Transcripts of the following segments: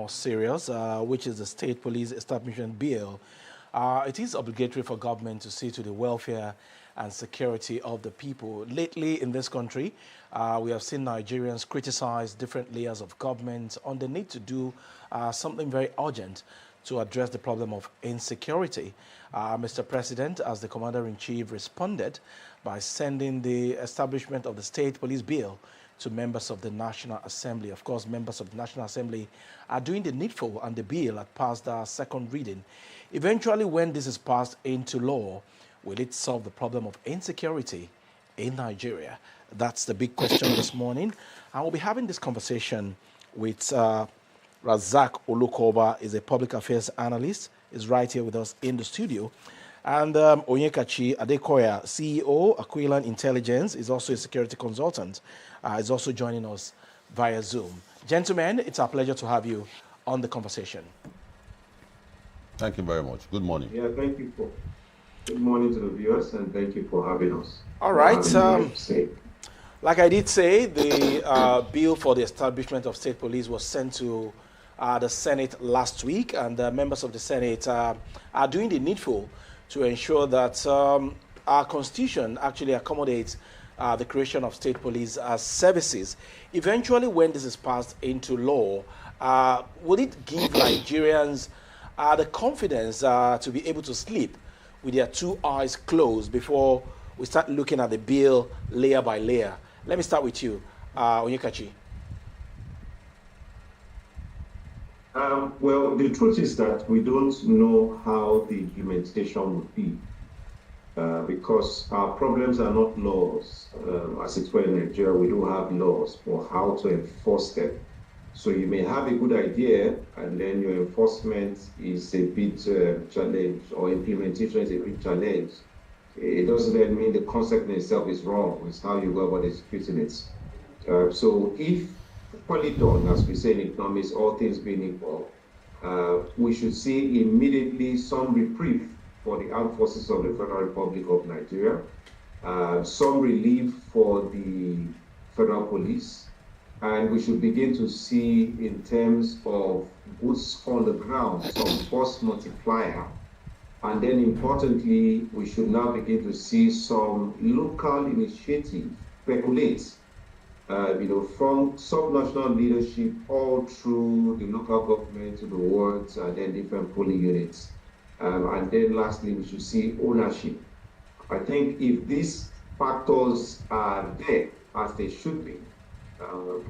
more serious, which is the State Police Establishment Bill. It is obligatory for government to see to the welfare and security of the people. Lately in this country, we have seen Nigerians criticize different layers of government on the need to do something very urgent to address the problem of insecurity. Mr. President, as the Commander-in-Chief, responded by sending the establishment of the State Police Bill to members of the National Assembly. Of course, members of the National Assembly are doing the needful, and the bill had passed our second reading. Eventually, when this is passed into law, will it solve the problem of insecurity in Nigeria? That's the big question this morning. And we'll be having this conversation with Rasak Olokoba, is a public affairs analyst, is right here with us in the studio. And Onyekachi Adekoya, CEO, Aquila Intelligence, is also a security consultant, is also joining us via Zoom. Gentlemen, it's our pleasure to have you on the conversation. Thank you very much. Good morning. Yeah, thank you for. Good morning to the viewers, and thank you for having us. All right. Like I did say, the bill for the establishment of state police was sent to the Senate last week, and the members of the Senate are doing the needful to ensure that our Constitution actually accommodates the creation of state police as services. Eventually, when this is passed into law, will it give Nigerians the confidence to be able to sleep with their two eyes closed before we start looking at the bill layer by layer? Let me start with you, Onyekachi. Well, the truth is that we don't know how the implementation would be because our problems are not laws. As it were in Nigeria, we do have laws for how to enforce them. So you may have a good idea, and then your enforcement is a bit challenged, or implementation is a bit challenged. It doesn't then mean the concept in itself is wrong. It's how you go about executing it. So if properly done, as we say in economics, all things being equal, we should see immediately some reprieve for the armed forces of the Federal Republic of Nigeria, some relief for the Federal Police, and we should begin to see, in terms of boots on the ground, some force multiplier. And then importantly, we should now begin to see some local initiative percolate, from subnational leadership all through the local government to the wards and then different polling units. And then lastly, we should see ownership. I think if these factors are there, as they should be,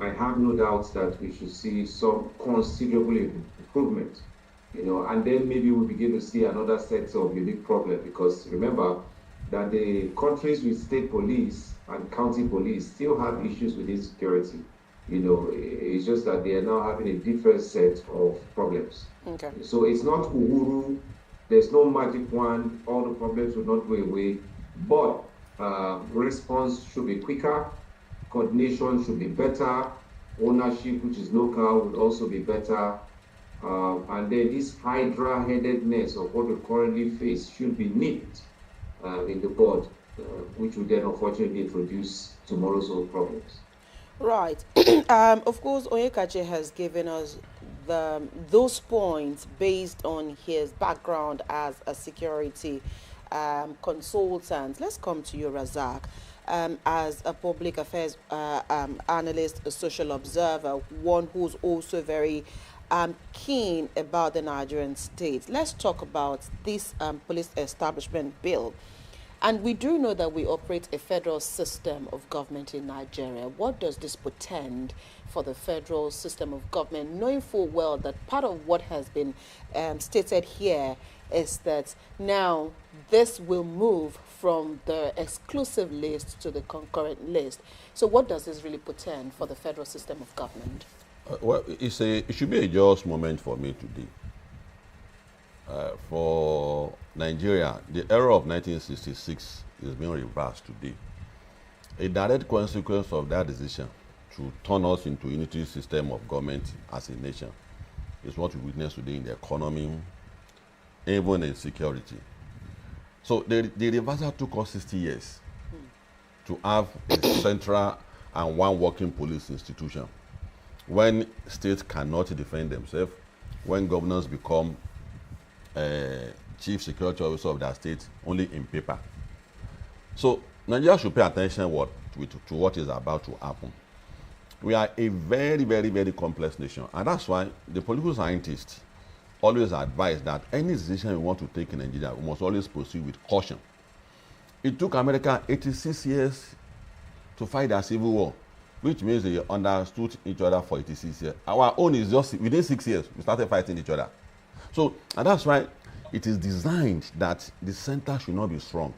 I have no doubts that we should see some considerable improvement, and then maybe we'll begin to see another set of unique problems, because remember that the countries with state police and county police still have issues with insecurity. It's just that they are now having a different set of problems. Okay. So it's not uhuru, there's no magic wand, all the problems will not go away, but response should be quicker, coordination should be better, ownership, which is local, would also be better. And then this hydra-headedness of what we currently face should be nipped in the bud, which would then unfortunately introduce tomorrow's own problems. Right. Of course, Onyekachi has given us those points based on his background as a security consultant. Let's come to you, Rasak. As a public affairs analyst, a social observer, one who's also very keen about the Nigerian state. Let's talk about this police establishment bill. And we do know that we operate a federal system of government in Nigeria. What does this portend for the federal system of government, knowing full well that part of what has been stated here is that now this will move from the exclusive list to the concurrent list. So what does this really portend for the federal system of government? Well, it should be a just moment for me today. For Nigeria, the era of 1966 is being reversed today. A direct consequence of that decision to turn us into a unitary system of government as a nation is what we witness today in the economy, even in security. So the reversal took us 60 years to have a central and one working police institution. when states cannot defend themselves, when governors become chief security officer of their state only in paper. So Nigeria should pay attention to what is about to happen. We are a very, very, very complex nation, and that's why the political scientists always advise that any decision we want to take in Nigeria, we must always proceed with caution. It took America 86 years to fight a civil war, which means they understood each other for 86 years. Our own is just within 6 years, we started fighting each other. So, and that's why it is designed that the center should not be strong.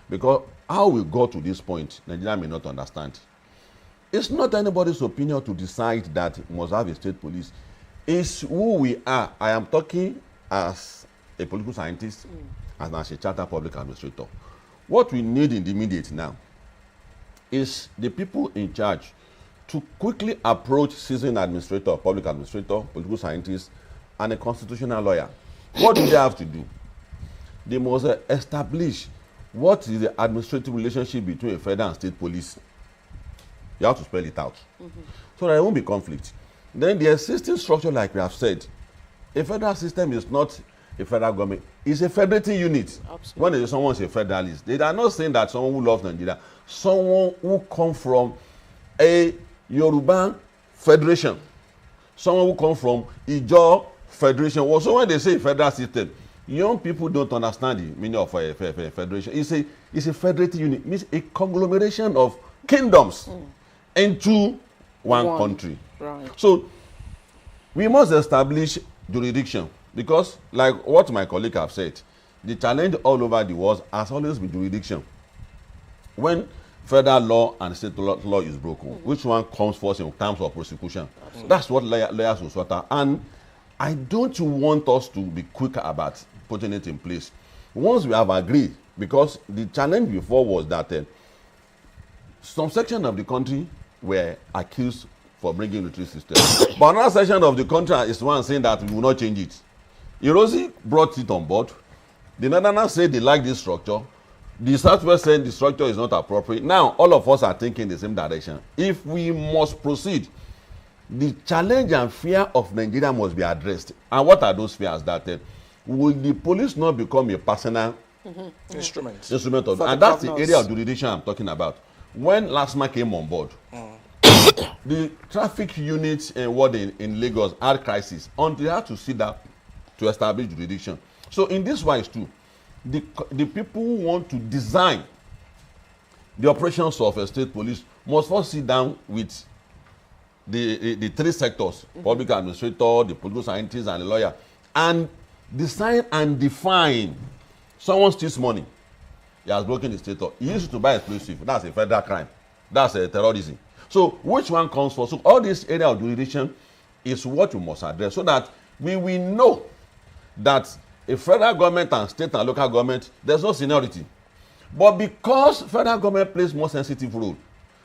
Because how we got to this point, Nigeria may not understand. It's not anybody's opinion to decide that we must have a state police. It's who we are. I am talking as a political scientist and as a chartered public administrator. What we need in the immediate now is the people in charge to quickly approach seasoned administrator, public administrator, political scientist, and a constitutional lawyer. What do they have to do? They must establish what is the administrative relationship between a federal and state police. You have to spell it out. So there won't be conflict. Then the existing structure, like we have said, a federal system is not a federal government. It's a federating unit. Absolutely. When someone is a federalist, they are not saying that someone who loves Nigeria, someone who comes from a Yoruba federation, someone who comes from Ijaw federation. Also, when they say federal system, young people don't understand the meaning of a federation. It's a federating unit. It means a conglomeration of kingdoms into one country. Right. So we must establish jurisdiction, because like what my colleague have said, the challenge all over the world has always been jurisdiction. When federal law and state law is broken, which one comes first in terms of prosecution? That's what lawyers will sort out. And I don't want us to be quick about putting it in place. Once we have agreed, because the challenge before was that some section of the country were accused for bringing the tree system. But another section of the country is one saying that we will not change it. Erosi brought it on board. The Netherlands said they like this structure. The Southwest said the structure is not appropriate. Now, all of us are thinking the same direction. If we must proceed, the challenge and fear of Nigeria must be addressed. And what are those fears? That will the police not become a personal instrument of, and that's the area of jurisdiction I'm talking about. When LASMA came on board, the traffic units in Lagos had crisis until they had to sit down to establish jurisdiction. So in this wise too, the people who want to design the operations of a state police must first sit down with the three sectors, public administrator, the political scientist, and the lawyer, and design and define. Someone steals money, he has broken the state law. He used to buy explosive. That's a federal crime. That's a terrorism. So which one comes first? So all this area of jurisdiction is what we must address, so that we will know that a federal government and state and local government, there's no seniority. But because federal government plays more sensitive role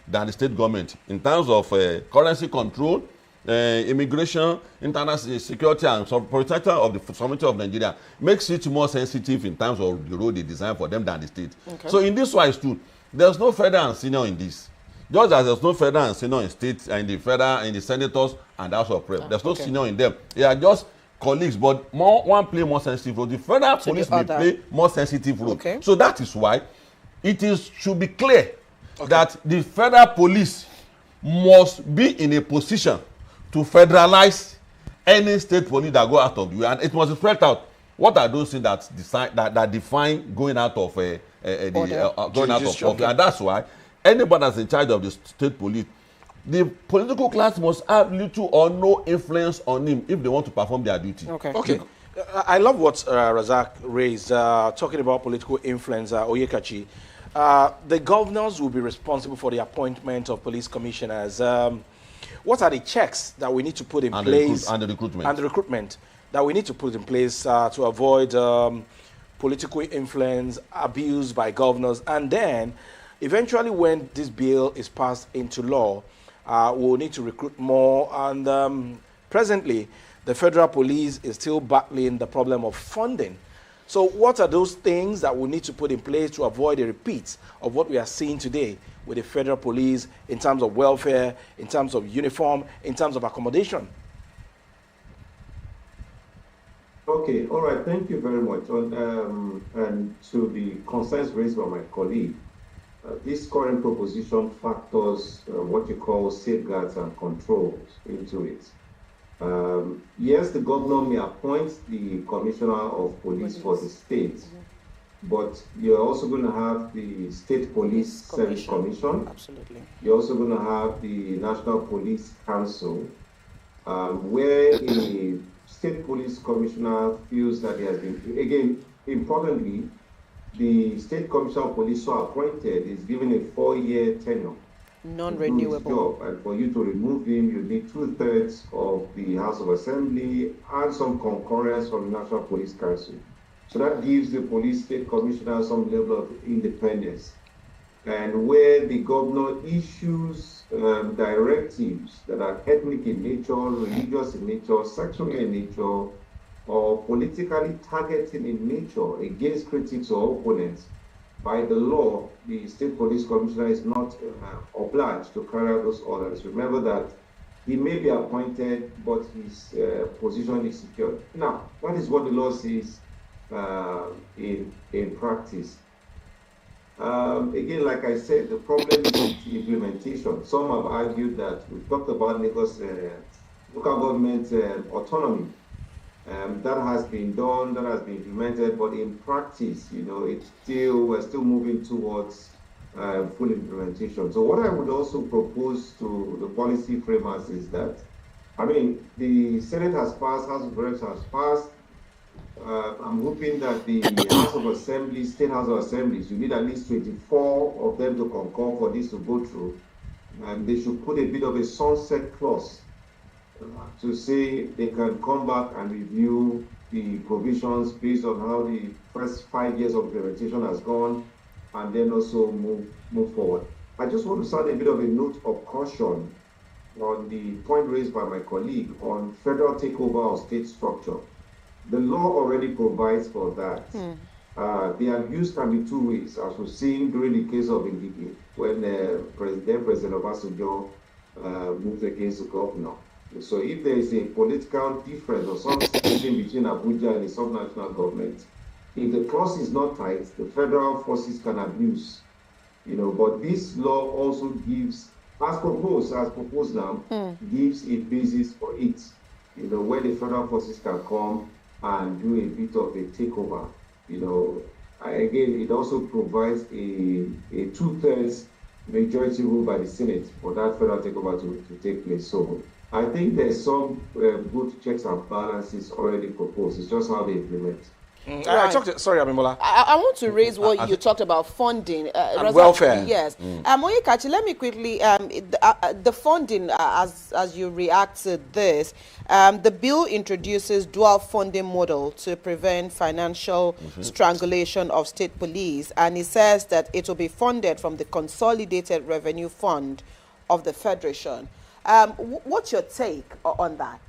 than the state government in terms of currency control, immigration, internal security, and protection of the sovereignty of Nigeria, makes it more sensitive in terms of the role they design for them than the state. Okay. So in this wise too, there's no federal and senior in this. Just as there's no federal and senior in states and the federal and the senators and the House of Rep. There's no senior in them. They are just colleagues, but one play more sensitive role. The federal police may play more sensitive role. Okay. So that is why should be clear that the federal police must be in a position to federalize any state police that go out of the way, and it must be spread out. What are those things that define going out of going out of office? And that's why anybody that's in charge of the state police, the political class must have little or no influence on him if they want to perform their duty. Okay. I love what Rasak raised, talking about political influence, Onyekachi. The governors will be responsible for the appointment of police commissioners. What are the checks that we need to put in place? And the recruitment that we need to put in place to avoid political influence, abuse by governors. And then, eventually, when this bill is passed into law, we'll need to recruit more. And presently, the federal police is still battling the problem of funding. So what are those things that we need to put in place to avoid a repeat of what we are seeing today with the federal police in terms of welfare, in terms of uniform, in terms of accommodation? Okay, all right, thank you very much. And to the concerns raised by my colleague, this current proposition factors what you call safeguards and controls into it. Yes, the governor may appoint the commissioner of police for the state, but you're also going to have the State Police Service Commission. Absolutely. You're also going to have the National Police Council, where a state police commissioner feels that he has been, again, importantly, the state commissioner of police so appointed is given a 4-year tenure. Non-renewable. And for you to remove him, you need 2/3 of the House of Assembly and some concurrence from the National Police Council. So that gives the police state commissioner some level of independence. And where the governor issues directives that are ethnic in nature, religious in nature, sexual in nature, or politically targeting in nature against critics or opponents, by the law, the state police commissioner is not obliged to carry out those orders. Remember that he may be appointed, but his position is secured. Now, that is what the law says in practice. Again, like I said, the problem is the implementation. Some have argued that we've talked about Lagos local government autonomy. That has been done, that has been implemented, but in practice, you know, we're still moving towards full implementation. So what I would also propose to the policy framers is that, I mean, the Senate has passed, House of Reps has passed. I'm hoping that the House of Assembly, State House of Assemblies, you need at least 24 of them to concur for this to go through. And they should put a bit of a sunset clause to say they can come back and review the provisions based on how the first 5 years of implementation has gone, and then also move forward. I just want to sound a bit of a note of caution on the point raised by my colleague on federal takeover of state structure. The law already provides for that. The abuse can be two ways, as we've seen during the case of Indigi, when President Obasanjo moved against the governor. So if there is a political difference or some situation between Abuja and the subnational government, if the clause is not tight, the federal forces can abuse. You know, but this law also gives, as proposed now, gives a basis for it. You know, where the federal forces can come and do a bit of a takeover. You know, again, it also provides a 2/3 majority rule by the Senate for that federal takeover to take place. So I think there's some good checks and balances already proposed. It's just how they implement. Sorry, Abimbola. I want to raise what you talked about funding. And welfare. Yes. Onyekachi, let me quickly, the funding, as you react to this, the bill introduces dual funding model to prevent financial strangulation of state police, and it says that it will be funded from the Consolidated Revenue Fund of the Federation. What's your take on that?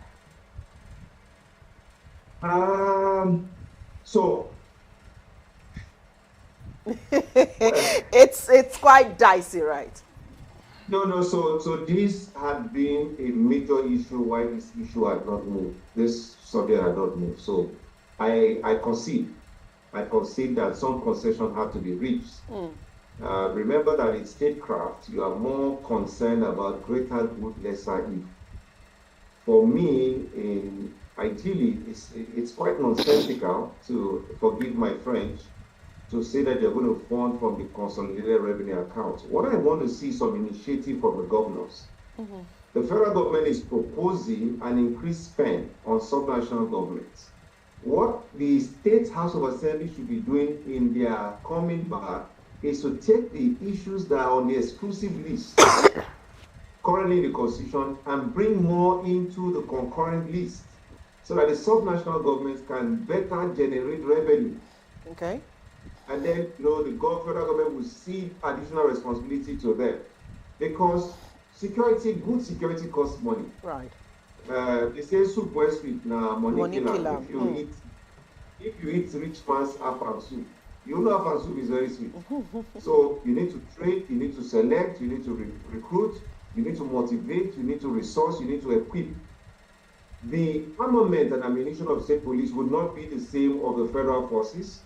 So it's quite dicey, right? No. So this had been a major issue why this issue had not moved. This subject had not moved. So I concede that some concession had to be reached. Remember that in statecraft, you are more concerned about greater good, lesser evil. For me, ideally, it's quite nonsensical, to forgive my French, to say that you're going to fund from the consolidated revenue account. What I want to see is some initiative from the governors. The federal government is proposing an increased spend on subnational governments. What the State House of Assembly should be doing in their coming back is to take the issues that are on the exclusive list currently in the Constitution and bring more into the concurrent list, so that the subnational governments can better generate revenue. Okay. And then, you know, the federal government will see additional responsibility to them. Because good security costs money. Right. They say soup west street now, money killer. if you eat rich man's afang soup, you know afang soup is very sweet. So you need to train, you need to select, you need to recruit, you need to motivate, you need to resource, you need to equip. The armament and ammunition of state police would not be the same of the federal forces.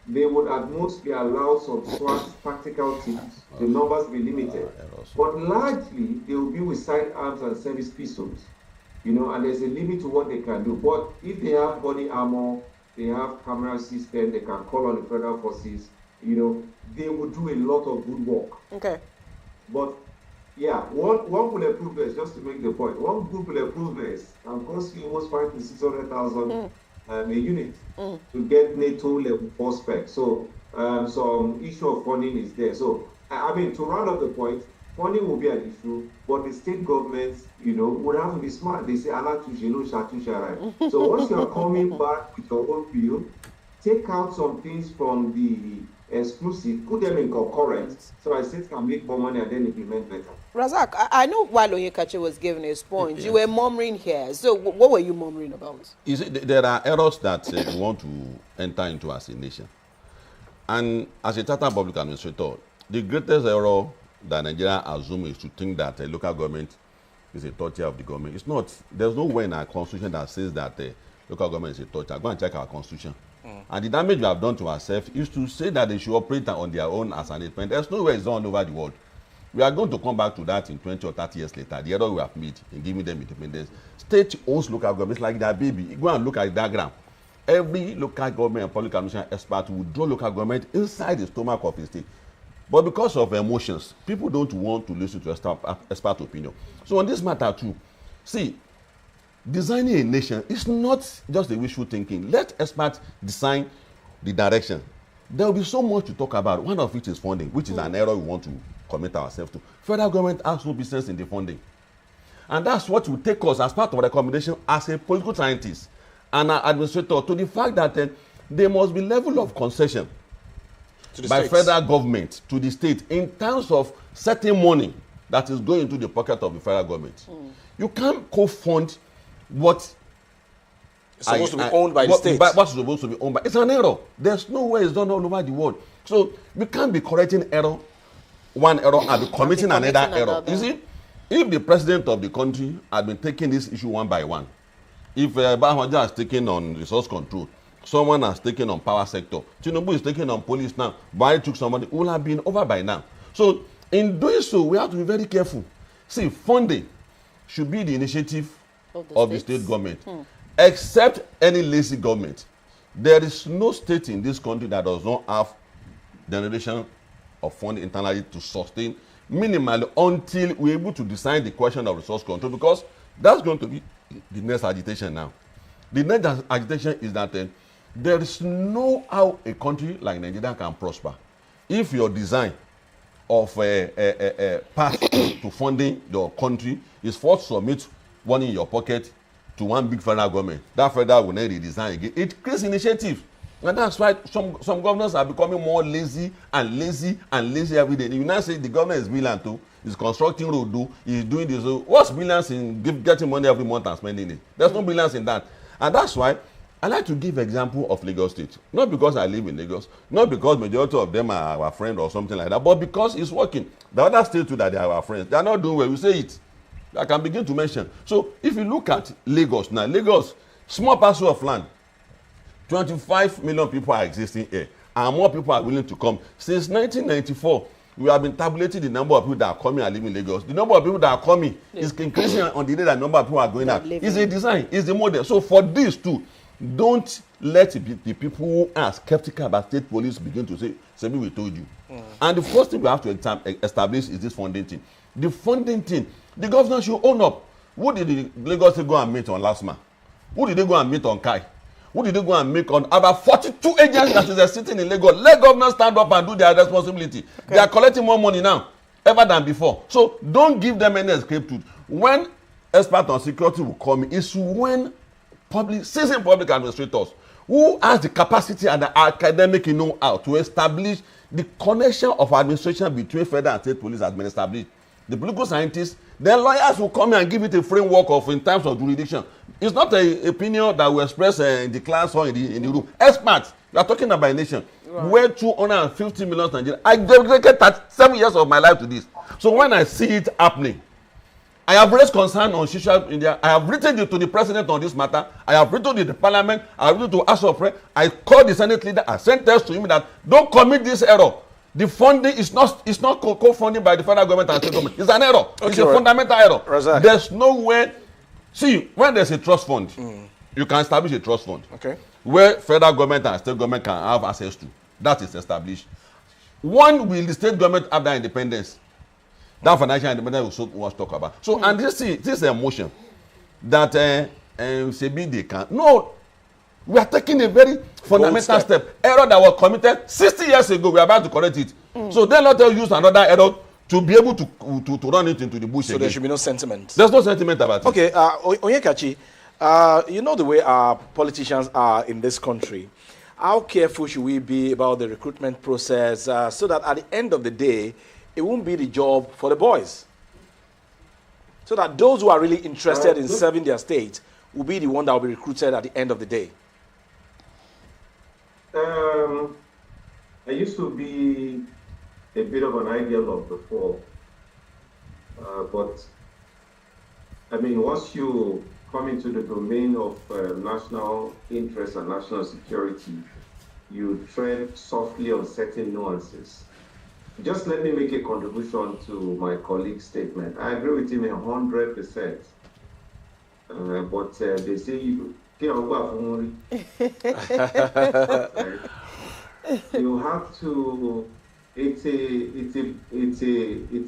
They would at most be allowed some SWAT tactical teams. The numbers be limited. But largely, they will be with sidearms and service pistols. You know, and there's a limit to what they can do. But if they have body armor, they have camera system, they can call on the federal forces, you know, they will do a lot of good work. Okay. But yeah, one bulletproof vest, just to make the point, one good bulletproof vest can cost you almost 500,000 to 600,000 a unit to get NATO level 4 spec. So some issue of funding is there. So I mean, to round up the point, funding will be an issue, but the state governments, you know, would have to be smart. They say, right? So once you are coming back with your own bill, take out some things from the exclusive, put them in concurrent, so our states can make more money and then implement better. Rasak, I know while Onyekachi was giving his point, you were murmuring here. So what were you murmuring about? You see, there are errors that we want to enter into as a nation. And as a chartered public administrator, the greatest error that Nigeria assumes is to think that a local government is a third tier of the government. It's not. There's nowhere in our constitution that says that local government is a third tier. Go and check our constitution. And the damage we have done to ourselves is to say that they should operate on their own as an independent. There's nowhere it's done all over the world. We are going to come back to that in 20 or 30 years later. The error we have made in giving them independence. State owns local governments like their baby. Go and look at the diagram. Every local government and public administration expert will draw local government inside the stomach of the state. But because of emotions, people don't want to listen to expert opinion. So on this matter too, see, designing a nation is not just a wishful thinking. Let experts design the direction. There will be so much to talk about. One of which is funding, which is an error we want to commit ourselves to. Federal government has no business in the funding. And that's what will take us as part of the recommendation as a political scientist and an administrator to the fact that there must be level of concession by federal government to the state in terms of certain money that is going into the pocket of the federal government. You can't co-fund what it's supposed to be owned by the state. What's supposed to be owned by? It's an error. There's no way it's done all over the world. So we can't be correcting one error and be committing another error. You see, if the president of the country had been taking this issue one by one, if Bahaja has taken on resource control, someone has taken on power sector, Tinubu is taking on police now, Buhari took somebody, who will have been over by now. So in doing so, we have to be very careful. See, funding should be the initiative of the state government, except any lazy government. There is no state in this country that does not have generation of funding internally to sustain minimally until we're able to decide the question of resource control, because that's going to be the next agitation now. The next agitation is that there is no how a country like Nigeria can prosper if your design of a path to funding your country is first submit one in your pocket to one big federal government. That federal will then redesign again. It creates initiative. And that's why some governors are becoming more lazy and lazy and lazy every day. You now say the government is brilliant too, is constructing road, is doing this. What's brilliance in getting money every month and spending it? There's no brilliance in that. And that's why I like to give example of Lagos State. Not because I live in Lagos, not because majority of them are our friend or something like that, but because it's working. The other states too that they are our friends, they are not doing well. We say it. I can begin to mention. So if you look at Lagos now, Lagos, small parcel of land, 25 million people are existing here, and more people are willing to come. Since 1994, we have been tabulating the number of people that are coming and living in Lagos. The number of people that are coming is increasing on the day that number of people are going out. It's a design, it's the model. So for this too, don't let the people who are skeptical about state police begin to say, "Sebi, we told you." And the first thing we have to establish is this funding thing. The funding thing, the governor should own up. Who did the Lagos State go and meet on last month? Who did they go and meet on Kai? Who did they go and make on about 42 agents that is sitting in Lagos? Let governors stand up and do their responsibility. Okay. They are collecting more money now, ever than before. So don't give them any escape route. When experts on security will come, it's when seasoned public administrators who has the capacity and the academic know-how to establish the connection of administration between federal and state police has been established. the political scientists, then lawyers will come and give it a framework of in terms of jurisdiction. It's not an opinion that we express in the class or in the room. Experts, we are talking about a nation where 250 million Nigerians. I dedicated 7 years of my life to this. So when I see it happening, I have raised concern on social media. I have written to the president on this matter. I have written to the parliament. I have written to House of Rep. I called the Senate leader. I sent text to him that don't commit this error. The funding is not co-funding by the federal government and state government. It's an error. Okay, it's a fundamental error. Rasak. There's no way. See, when there's a trust fund, you can establish a trust fund where federal government and state government can have access to. That is established. When will the state government have that independence? That financial independence we want to talk about. So, and this is a motion that Sebi they can. No, we are taking a very fundamental step. Error that was committed 60 years ago. We are about to correct it. So then let us use another error to be able to run it into the bush. So again. There should be no sentiment. There's no sentiment about it. Okay, Onyekachi, you know the way our politicians are in this country. How careful should we be about the recruitment process so that at the end of the day, it won't be the job for the boys? So that those who are really interested in serving their state will be the one that will be recruited at the end of the day. I used to be a bit of an ideologue before, but I mean, once you come into the domain of national interest and national security, you tread softly on certain nuances. Just let me make a contribution to my colleague's statement. I agree with him 100%. But they say you have to. It's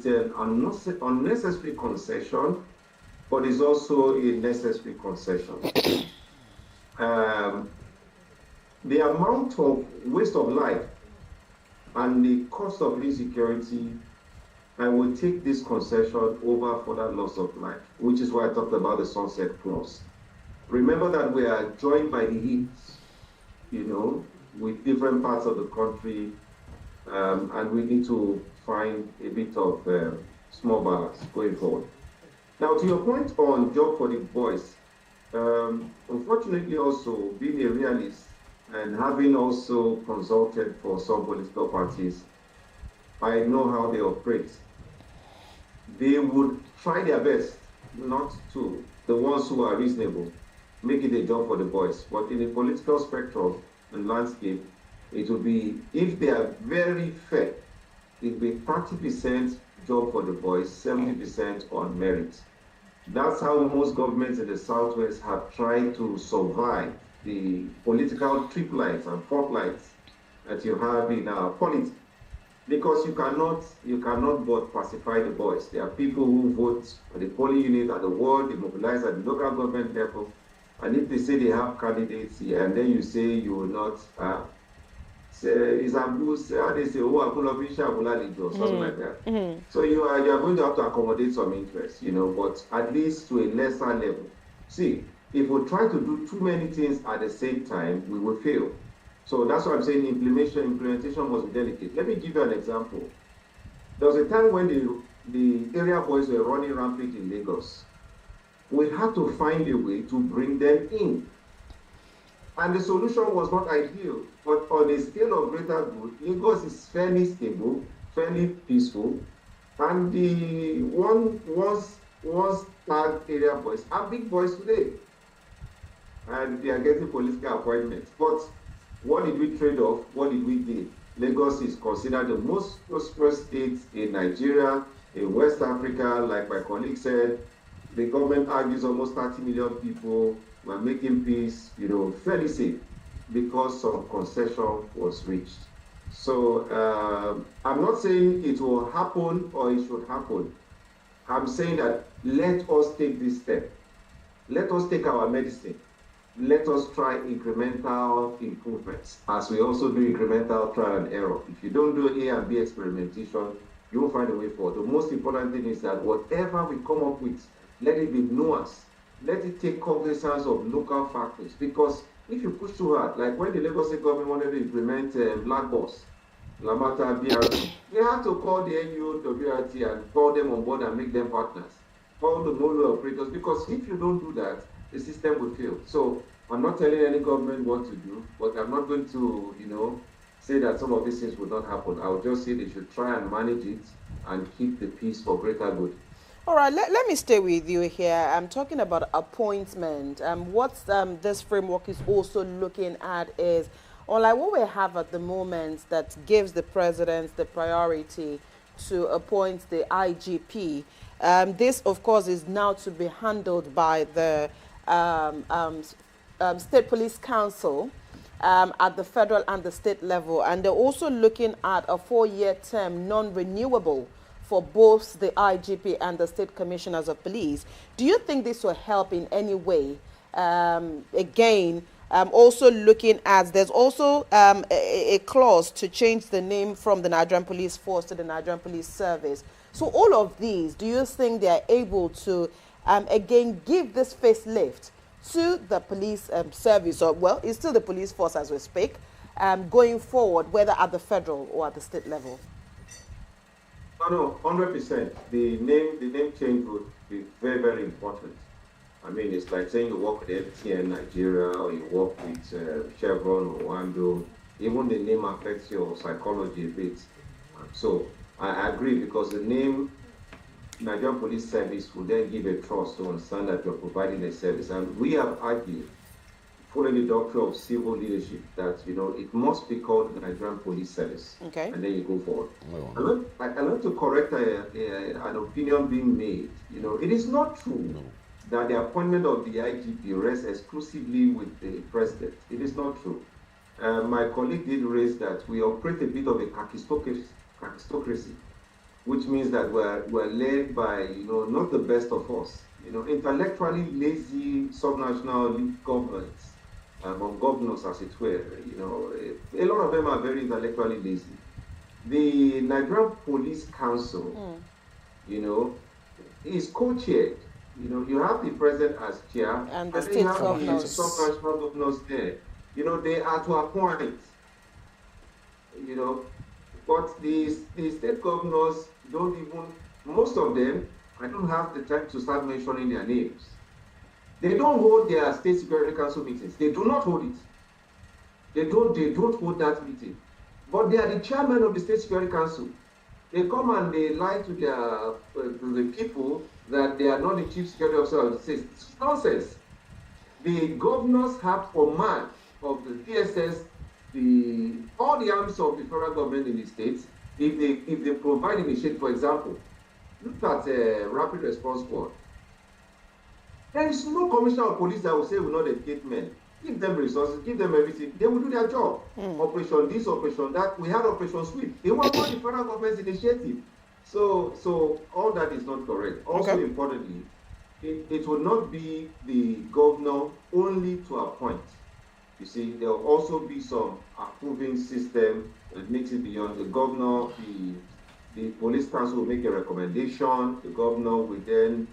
an unnecessary concession, but it's also a necessary concession. The amount of waste of life and the cost of insecurity, I will take this concession over further loss of life, which is why I talked about the sunset clause. Remember that we are joined by the hip, with different parts of the country, and we need to find a bit of small balance going forward. Now, to your point on job for the boys, unfortunately also being a realist and having also consulted for some political parties, I know how they operate. They would try their best not to, the ones who are reasonable, make it a job for the boys. But in the political spectrum and landscape, it will be, if they are very fair, it will be 30% job for the boys, 70% on merit. That's how most governments in the Southwest have tried to survive the political triplights and fortlights that you have in our politics. Because you cannot but pacify the boys. There are people who vote at the polling unit, at the ward, they mobilize at the local government level. And if they say they have candidates here, and then you say you will not, it's abuse, they say, oh, or something like that. So you are going to have to accommodate some interest, but at least to a lesser level. See, if we try to do too many things at the same time, we will fail. So that's why I'm saying implementation must be delicate. Let me give you an example. There was a time when the area boys were running rampant in Lagos. We had to find a way to bring them in. And the solution was not ideal, but on a scale of greater good, Lagos is fairly stable, fairly peaceful, and the once tagged area boys are big boys today. And they are getting political appointments. But what did we trade off? What did we do? Lagos is considered the most prosperous state in Nigeria, in West Africa. Like my colleague said, the government argues almost 30 million people were making peace, fairly safe because some concession was reached. So I'm not saying it will happen or it should happen. I'm saying that let us take this step. Let us take our medicine. Let us try incremental improvements, as we also do incremental trial and error. If you don't do A and B experimentation, you will find a way forward. The most important thing is that whatever we come up with, let it be nuanced. Let it take cognizance of local factors. Because if you push too hard, like when the Lagos State government wanted to implement black boss, Lamata BRT. They have to call the NUO WRT and call them on board and make them partners. Call the motorway operators, because if you don't do that, the system will fail. So I'm not telling any government what to do, but I'm not going to, say that some of these things will not happen. I'll just say they should try and manage it and keep the peace for greater good. All right, let me stay with you here. I'm talking about appointment. What this framework is also looking at is, unlike what we have at the moment that gives the president the priority to appoint the IGP, this, of course, is now to be handled by the State Police Council at the federal and the state level. And they're also looking at a 4-year term, non-renewable, for both the IGP and the State Commissioners of Police. Do you think this will help in any way? Again, also looking at, there's also a clause to change the name from the Nigerian Police Force to the Nigerian Police Service. So all of these, do you think they are able to, again, give this facelift to the police service, or, well, it's still the police force as we speak, going forward, whether at the federal or at the state level? No, 100%. The name change would be very, very important. I mean, it's like saying you work with MTN Nigeria or you work with Chevron or Wando. Even the name affects your psychology a bit. So I agree, because the name Nigerian Police Service will then give a trust to understand that you're providing a service. And we have argued, following the doctrine of civil leadership, that it must be called the Nigerian Police Service. Okay. And then you go forward. I want to correct an opinion being made. It is not true that the appointment of the IGP rests exclusively with the president. It is not true. My colleague did raise that we operate a bit of a kakistocracy, which means that we're led by not the best of us. Intellectually lazy subnational governments. Among governors, as it were, a lot of them are very intellectually lazy. The Nigerian Police Council, is co-chaired. You have the president as chair, and the state governors, the subnational governors there. They are to appoint. But the state governors don't even. Most of them, I don't have the time to start mentioning their names. They don't hold their State Security Council meetings. They do not hold it. They don't hold that meeting. But they are the chairman of the State Security Council. They come and they lie to the people that they are not the chief security officer of the state. It's nonsense. The governors have command of the DSS, all the arms of the federal government in the states. If they provide initiative, for example, look at Rapid Response Squad. There is no commissioner of police that will say we will not educate men. Give them resources, give them everything. They will do their job. Operation this, operation that. We had Operation Sweep. They were not the federal government's initiative. So all that is not correct. Also, importantly, it will not be the governor only to appoint. You see, there will also be some approving system that makes it beyond the governor. The police council will make a recommendation. The governor will then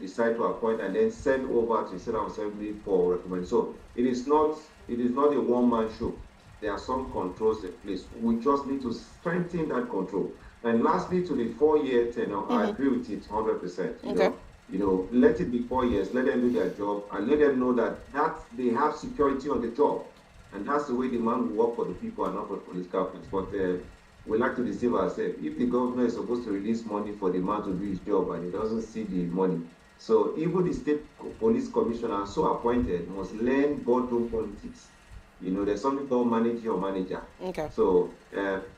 decide to appoint and then send over to the Senate Assembly for recommendation. So it is not a one-man show. There are some controls in place. We just need to strengthen that control. And lastly, to the 4-year tenure, I agree with it 100%. Let it be 4 years. Let them do their job and let them know that they have security on the job, and that's the way the man will work for the people and not for political friends. But we like to deceive ourselves. If the governor is supposed to release money for the man to do his job and he doesn't see the money, so even the state police commissioner so appointed must learn boardroom politics. There's something called manage your manager. So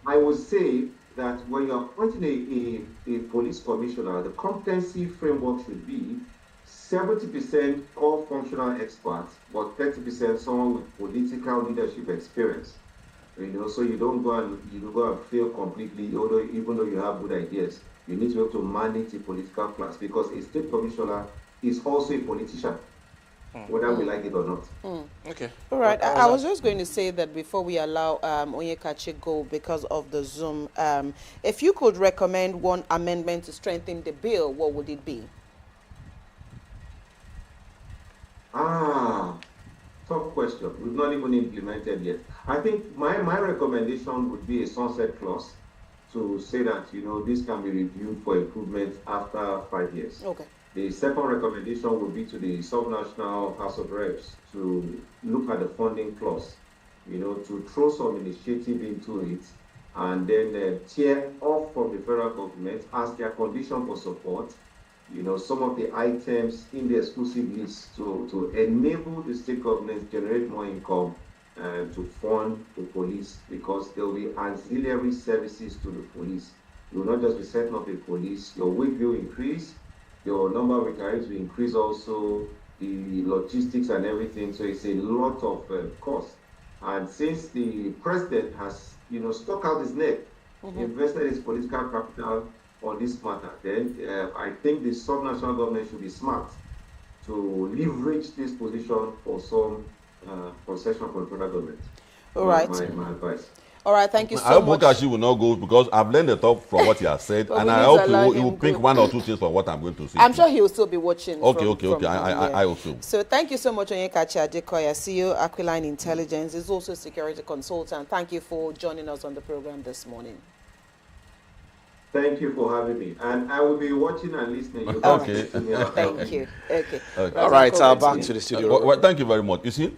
I would say that when you're appointing a police commissioner, the competency framework should be 70% all functional experts, but 30% someone with political leadership experience. So you don't go and fail completely, even though you have good ideas. You need to be able to manage the political class, because a state commissioner is also a politician, whether we like it or not. Okay. All right. I was just going to say that before we allow Onyekachi go because of the Zoom, if you could recommend one amendment to strengthen the bill, what would it be? Tough question. We've not even implemented yet. I think my recommendation would be a sunset clause to say that, this can be reviewed for improvement after 5 years. Okay. The second recommendation would be to the subnational House of Reps to look at the funding clause, to throw some initiative into it, and then tear off from the federal government as their condition for support, some of the items in the exclusive list to enable the state government to generate more income to fund the police, because there will be ancillary services to the police. You will not just be setting up a police, your wage will increase, your number of recruits will increase also, the logistics and everything. So it's a lot of cost. And since the president has, stuck out his neck, invested his political capital on this matter, then I think the subnational government should be smart to leverage this position for some concession from the federal government. All right. My advice. All right, thank you so much. I hope Onyekachi will not go, because I've learned a lot from what he has said, and I hope he will pick one or two things from what I'm going to say. I'm sure he will still be watching. Okay. I also. So thank you so much, Onyekachi Adekoya, CEO, Aquiline Intelligence. He's also a security consultant. Thank you for joining us on the program this morning. Thank you for having me, and I will be watching and listening. Okay. Thank you. Okay. All right, back to the studio. Well, thank you very much. You see,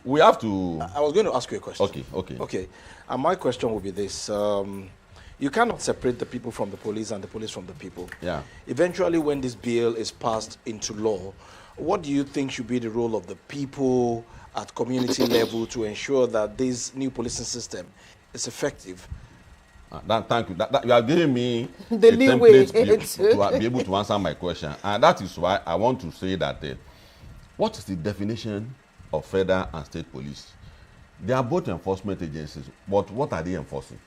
we have to... I was going to ask you a question. Okay. And my question will be this. You cannot separate the people from the police and the police from the people. Yeah. Eventually, when this bill is passed into law, what do you think should be the role of the people at community level to ensure that this new policing system is effective? Thank you. You are giving me the template to be able to answer my question. And that is why I want to say that what is the definition of federal and state police? They are both enforcement agencies, but what are they enforcing?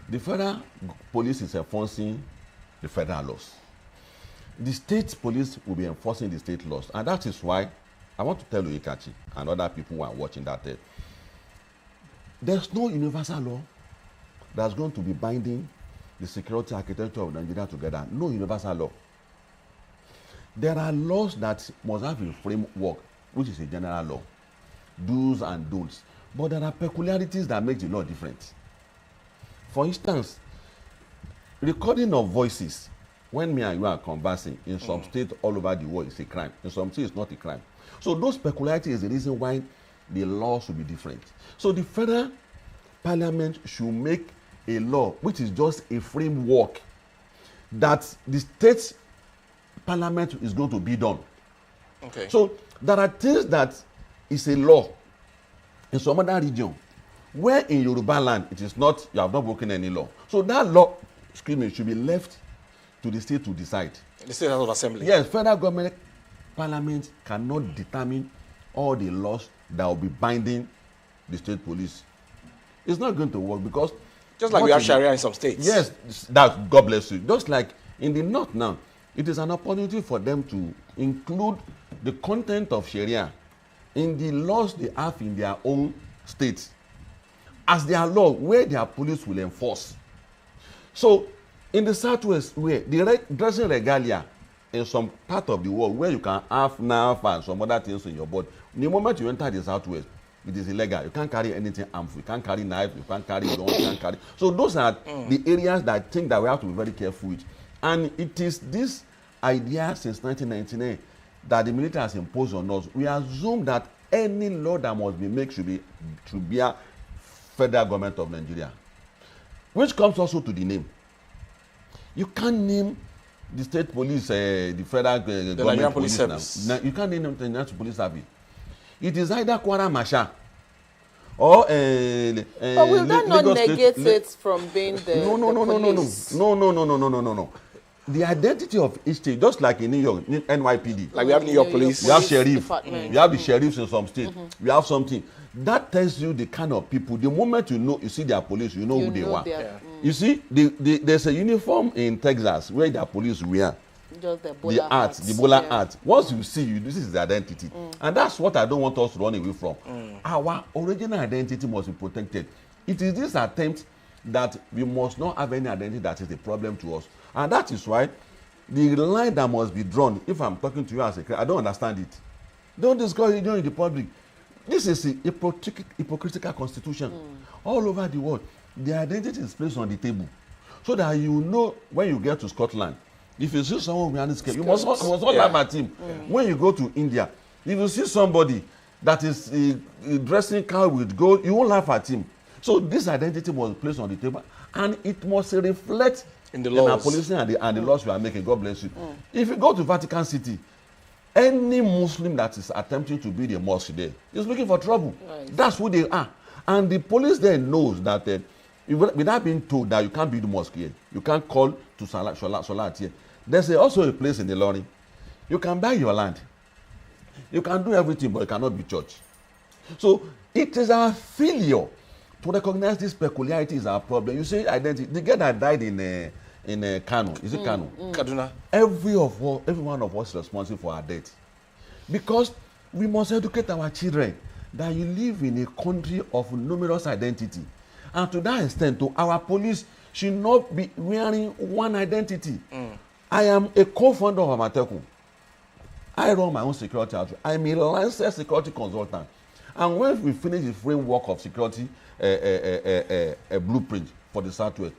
The federal police is enforcing the federal laws. The state police will be enforcing the state laws. And that is why I want to tell Onyekachi and other people who are watching that there's no universal law that's going to be binding the security architecture of Nigeria together. No universal law. There are laws that must have a framework, which is a general law, do's and don'ts. But there are peculiarities that make the law different. For instance, recording of voices, when me and you are conversing, in some states all over the world, it's a crime. In some states, it's not a crime. So those peculiarities is the reason why the law should be different. So the federal parliament should make a law which is just a framework that the state parliament is going to bid on. Okay. So there are things that is a law in some other region, where in Yoruba land it is not, you have not broken any law. So that law, should be left to the state to decide. The State House of Assembly. Yes, federal government parliament cannot determine all the laws that will be binding the state police. It's not going to work, because just like we have Sharia in some states. Yes, that, God bless you. Just like in the north now, it is an opportunity for them to include the content of Sharia in the laws they have in their own states as their law, where their police will enforce. So in the southwest, where the dressing regalia in some part of the world where you can have knife and some other things in your body, the moment you enter the southwest, it is illegal. You can't carry anything harmful. You can't carry knife. You can't carry gun. You can't carry. So those are the areas that I think that we have to be very careful with. And it is this idea since 1999 that the military has imposed on us. We assume that any law that must be made should be a federal government of Nigeria, which comes also to the name. You can't name the state police, the federal government Nigerian police service. You can't name the Nigerian police service. It is either Kwara Masha or but will that not negate it from being the police? No. The identity of each state, just like in New York, NYPD. Like we have New York Police. We have sheriff. We have the sheriffs in some states. We have something. That tells you the kind of people. The moment you see their police, you know who they are. You see, there's a uniform in Texas where their police wear. Just the bowler hat. Once you see, this is the identity. And that's what I don't want us to run away from. Our original identity must be protected. It is this attempt that we must not have any identity that is a problem to us. And that is why the line that must be drawn, if I'm talking to you as a I don't understand it. Don't discuss it in the public. This is a hypocritical constitution. All over the world, the identity is placed on the table. So that you know when you get to Scotland, if you see someone wearing this cape, you must not laugh at him. When you go to India, if you see somebody that is dressing cow with gold, you won't laugh at him. So this identity was placed on the table, and it must reflect in the laws, our policing and the laws we are making. God bless you. If you go to Vatican City, any Muslim that is attempting to build a mosque there is looking for trouble. Right. That's who they are. And the police there knows that without being told that you can't build a mosque here, you can't call to Salat here. There's also a place in the Lorry. You can buy your land. You can do everything, but you cannot be church. So it is our failure to recognize this peculiarity is our problem. You say identity. The girl that died in Kano, is it Kano? Kaduna. Every one of us is responsible for our death. Because we must educate our children that you live in a country of numerous identity. And to that extent, our police should not be wearing one identity. I am a co-founder of Amateku. I run my own security outfit. I'm a licensed security consultant. And when we finish the framework of security a blueprint for the Southwest,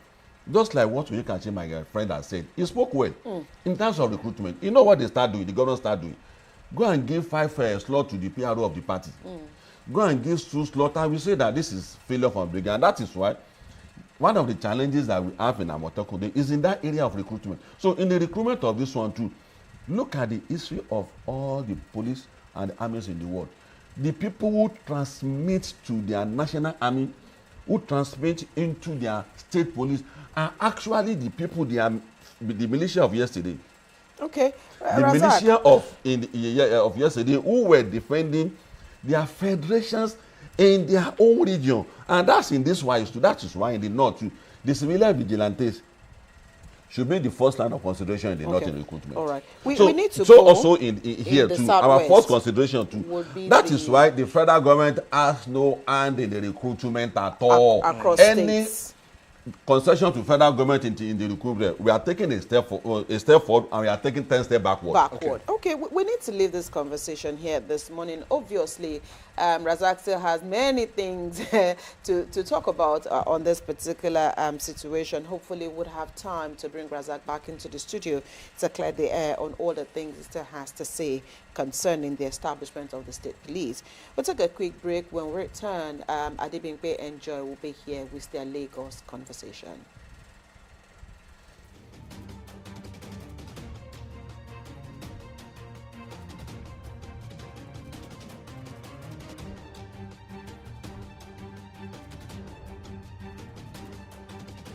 just like what Onyekachi, my friend, has said, he spoke well in terms of recruitment. You know what they start doing, the government start doing? Go and give 5 slots to the PRO of the party. Go and give 2 slots, and we say that this is failure from the beginning. And that is why one of the challenges that we have in Amotekun is in that area of recruitment. So in the recruitment of this one too, look at the history of all the police and the armies in the world. The people who transmit to their national army, who transmit into their state police, are actually the people, the militia of yesterday. Okay. The militia of yesterday who were defending their federations in their own region. And that's in this wise too. That is why in the north too, the civilian vigilantes should be the first line of consideration in the north in recruitment. All right. We need to so also in here too, our first consideration too. That is why the federal government has no hand in the recruitment at all. Across any states. concession to federal government in the recruitment, we are taking a step forward, and we are taking 10 steps backward. Okay, we need to leave this conversation here this morning. Obviously, Rasak still has many things to talk about on this particular situation. Hopefully, we'll have time to bring Rasak back into the studio to clear the air on all the things he still has to say concerning the establishment of the state police. We'll take a quick break. When we return, Adebimpe and Joy will be here with their Lagos conversation.